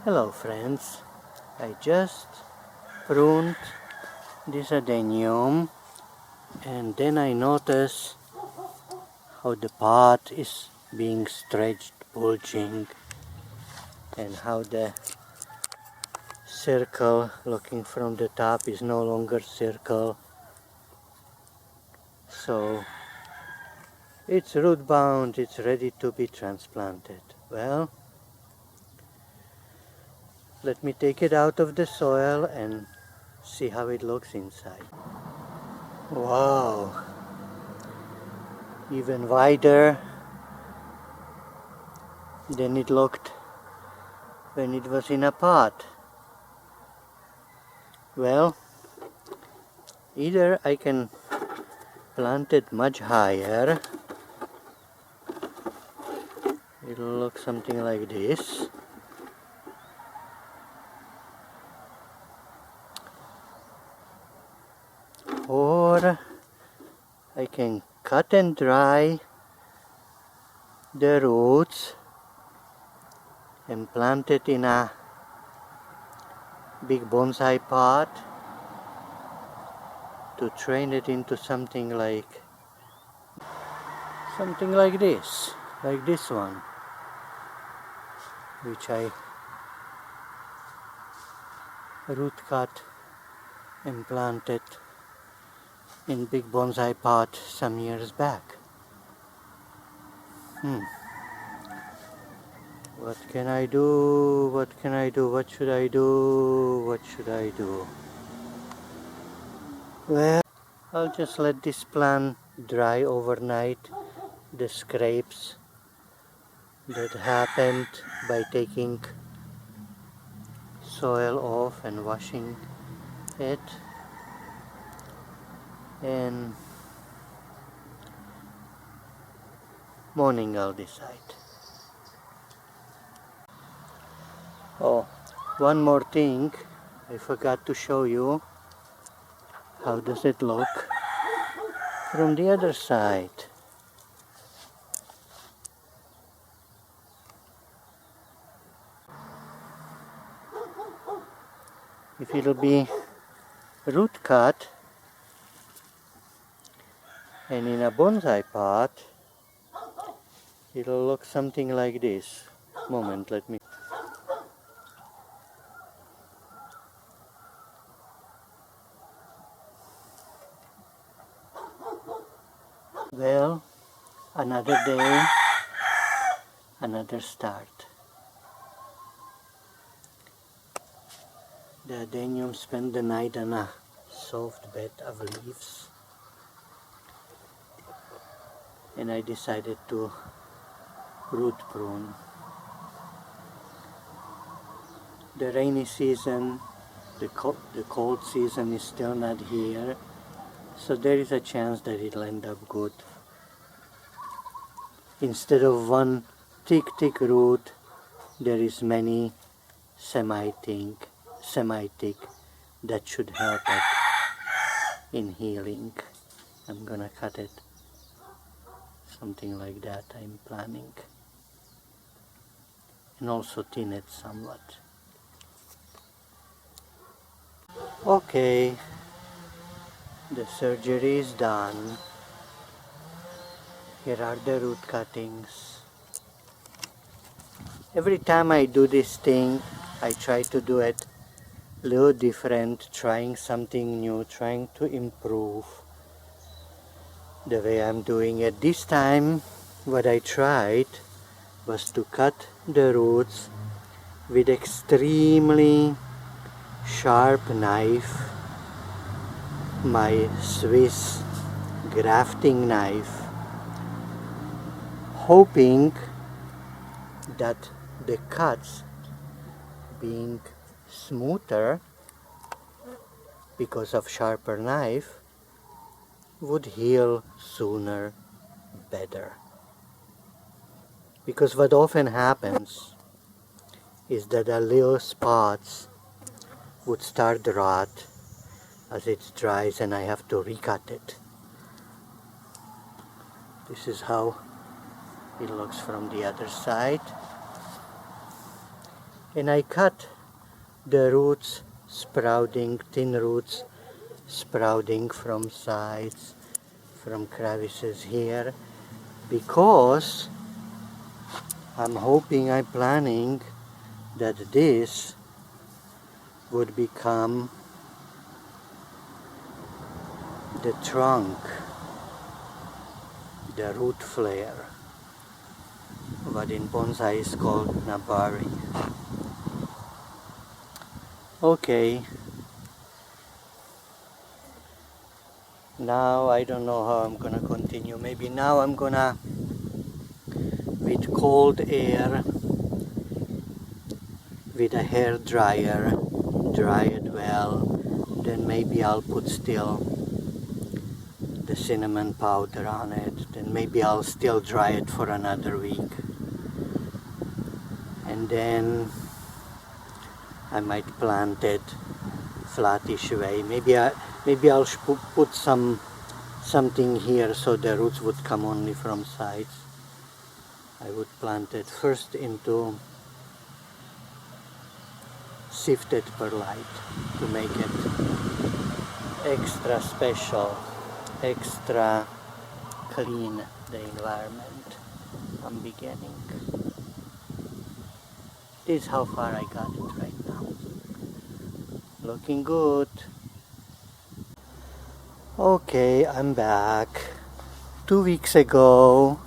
Hello friends, I just pruned this adenium and then I noticed how the pot is being stretched, bulging, and how the circle looking from the top is no longer circle. So it's root bound, it's ready to be transplanted. Well, let me take it out of the soil and see how it looks inside. Wow, even wider than it looked when it was in a pot. Well, either I can plant it much higher, it'll look something like this, or I can cut and dry the roots and plant it in a big bonsai pot to train it into something like this, like this one, which I root cut and planted in big bonsai pot some years back. What can I do? What can I do? What should I do? What should I do? Well, I'll just let this plant dry overnight. The scrapes that happened by taking soil off and washing it, and morning I'll decide. Oh, one more thing I forgot to show you. How does it look from the other side? If it'll be root cut and in a bonsai pot, it'll look something like this. Moment, let me... Well, another day, another start. The adenium spent the night on a soft bed of leaves, and I decided to root prune. The rainy season, the cold season is still not here, so there is a chance that it'll end up good. Instead of one thick root, there is many semi-thick that should help it in healing. I'm gonna cut it something like that, I'm planning, and also thin it somewhat. Okay, the surgery is done. Here are the root cuttings. Every time I do this thing, I try to do it a little different, trying something new, trying to improve the way I'm doing it. This time, what I tried was to cut the roots with extremely sharp knife, my Swiss grafting knife, hoping that the cuts, being smoother because of sharper knife, would heal sooner, better. Because what often happens is that the little spots would start to rot as it dries, and I have to recut it. This is how it looks from the other side. and I cut the roots sprouting, thin roots sprouting from sides, from crevices here, because I'm planning that this would become the trunk, the root flare, what in bonsai is called nabari. Okay, now I don't know how I'm gonna continue. Maybe now I'm gonna, with cold air, with a hair dryer, dry it well. Then maybe I'll put still the cinnamon powder on it. Then maybe I'll still dry it for another week. And then I might plant it flattish way. Maybe I'll put something here so the roots would come only from sides. I would plant it first into sifted perlite to make it extra special, extra clean the environment from beginning. This is how far I got it right now. Looking good. Okay, I'm back. 2 weeks ago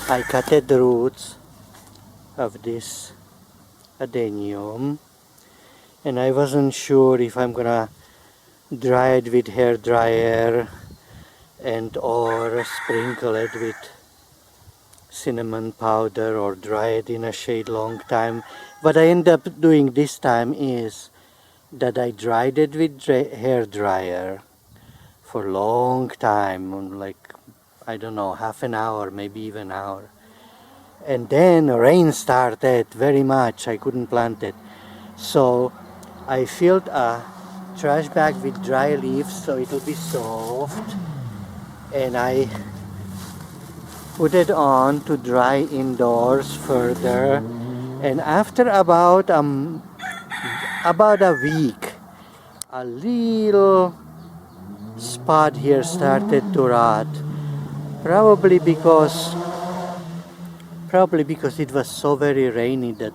I cut the roots of this Adenium, and I wasn't sure if I'm gonna dry it with hair dryer and or sprinkle it with cinnamon powder or dry it in a shade long time. What I end up doing this time is that I dried it with hair dryer for a long time, like, I don't know, half an hour, maybe even an hour. And then rain started very much. I couldn't plant it. So I filled a trash bag with dry leaves so it'll be soft. And I put it on to dry indoors further. And after about a week, a little spot here started to rot. Probably because it was so very rainy that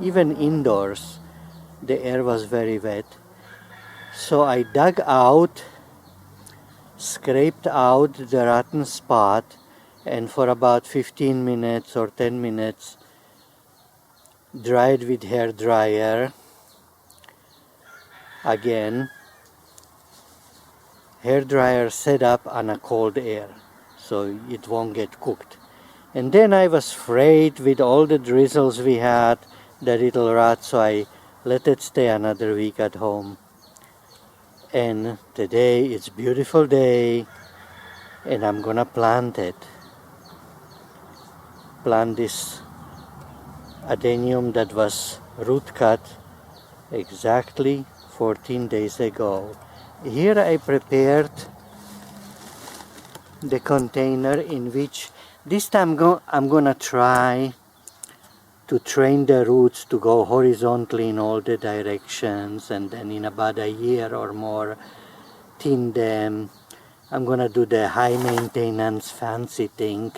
even indoors the air was very wet. So I dug out, scraped out the rotten spot, and for about 15 minutes or 10 minutes dried with hair dryer. Again, hair dryer set up on a cold air so it won't get cooked. And then I was afraid with all the drizzles we had that it'll rot, so I let it stay another week at home. And today it's a beautiful day and I'm gonna plant it. Plant this Adenium that was root cut exactly 14 days ago. Here I prepared the container in which this time I'm gonna try to train the roots to go horizontally in all the directions, and then in about a year or more thin them. I'm gonna do the high maintenance fancy thing.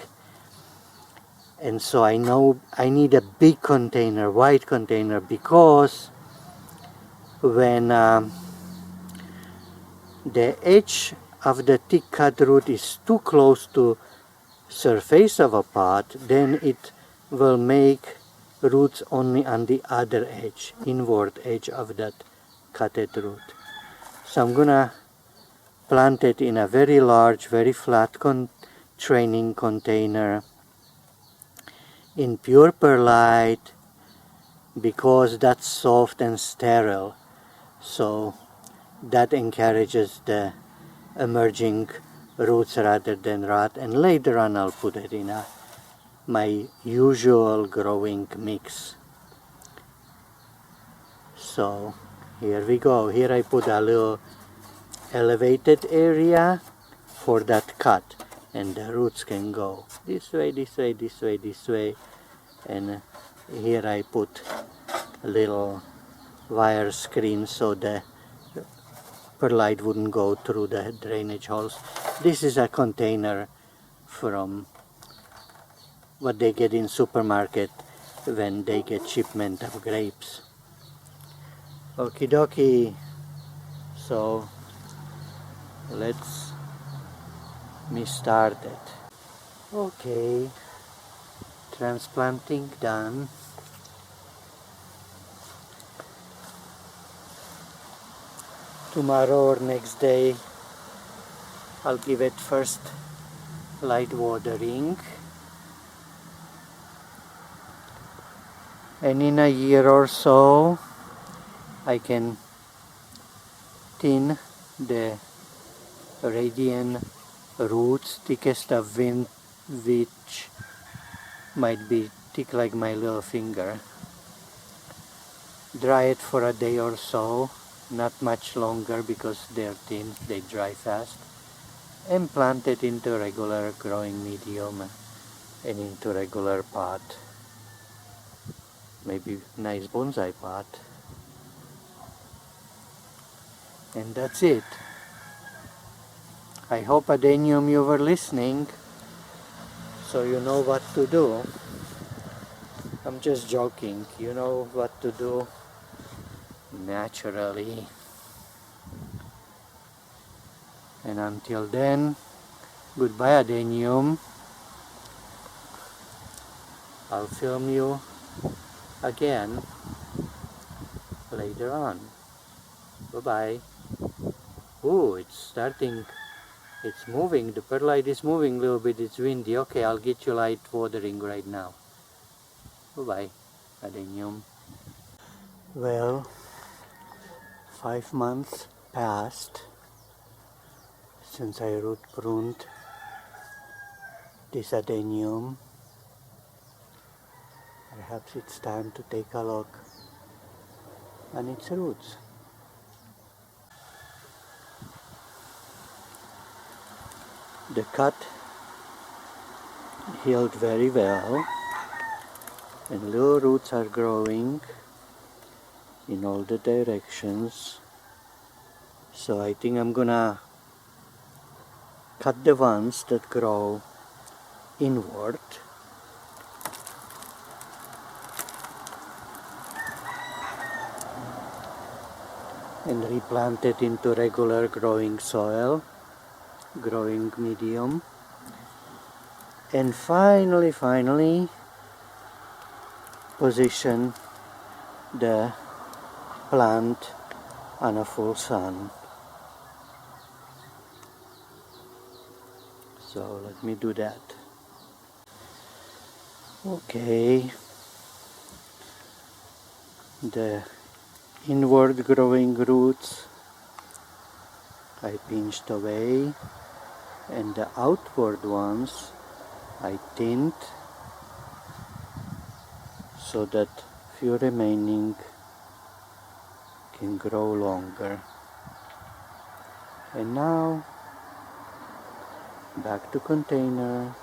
And so I know I need a big container, wide container, because when the edge of the thick cut root is too close to surface of a pot, then it will make roots only on the other edge, inward edge of that cutted root. So I'm gonna plant it in a very large, very flat training container in pure perlite, because that's soft and sterile, so that encourages the emerging roots rather than rot. And later on I'll put it in my usual growing mix. So here we go. Here I put a little elevated area for that cut, and the roots can go this way, this way, this way, this way, and Here I put a little wire screen so the perlite wouldn't go through the drainage holes. This is a container from what they get in supermarket when they get shipment of grapes. Okie dokie. So let's me start it. Okay, transplanting done. Tomorrow or next day I'll give it first light watering, and in a year or so I can thin the radian roots, thickest of which might be thick like my little finger. Dry it for a day or so, not much longer because they're thin, they dry fast, and plant it into regular growing medium and into regular pot, maybe nice bonsai pot, and that's it. I hope, Adenium, you were listening, so you know what to do. I'm just joking, you know what to do naturally. And until then, goodbye, Adenium. I'll film you again later on. Bye-bye. Ooh, it's starting, it's moving, the perlite is moving a little bit, it's windy. Okay, I'll get you light watering right now. Bye-bye, Adenium. Well, 5 months passed since I root pruned this Adenium. Perhaps it's time to take a look on its roots. The cut healed very well, and little roots are growing in all the directions. So I think I'm gonna cut the ones that grow inward and replant it into regular growing soil, growing medium, and finally position the plant on a full sun. So let me do that. Okay, the inward growing roots I pinched away, and the outward ones I thinned so that few remaining can grow longer. And now back to container.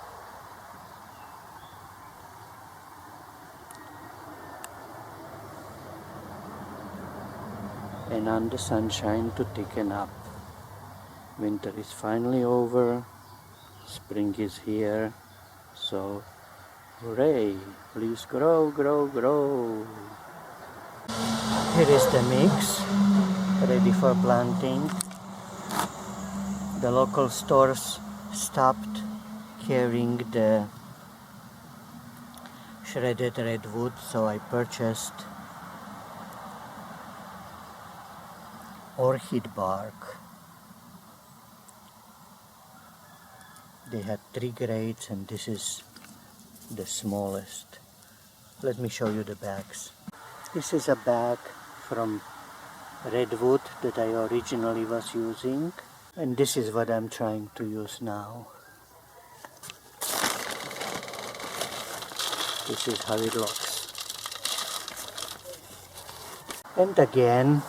And on the sunshine to thicken up. Winter is finally over, spring is here, so hooray, please grow, grow, grow. Here is the mix, ready for planting. The local stores stopped carrying the shredded redwood, so I purchased orchid bark. They had 3 grades and this is the smallest. Let me show you the bags. This is a bag from redwood that I originally was using, and this is what I'm trying to use now. This is how it looks. And again,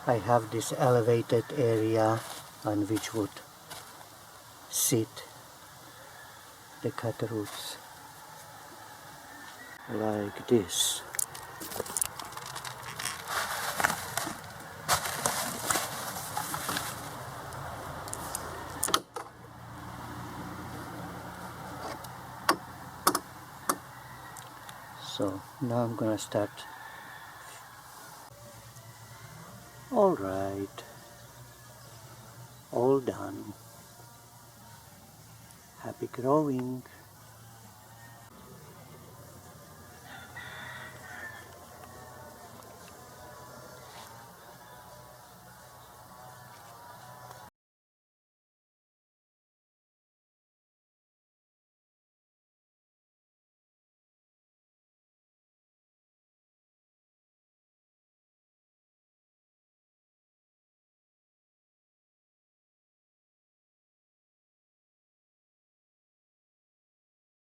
I have this elevated area on which would sit the cut roots. like this. So now I'm gonna start. Alright, all done. Happy growing.